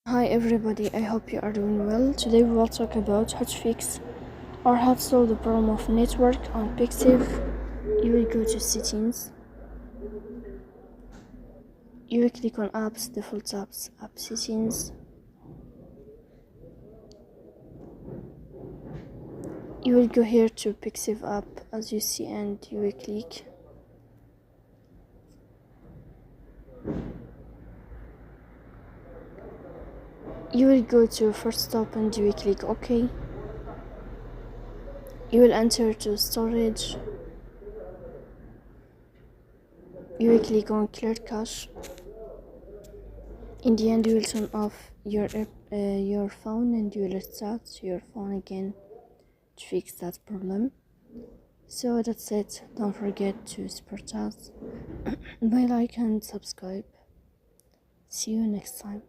Hi everybody, I hope you are doing well. Today we will talk about how to fix or how to solve the problem of network on Pixiv. You will go to settings. You will click on apps, default apps, app settings. You will go here to Pixiv app as you see and you will click. You will go to first stop and you will click OK. You will enter to storage. You will click on clear cache. In the end, you will turn off your phone and you will restart your phone again to fix that problem. So that's it. Don't forget to support us by like and subscribe. See you next time.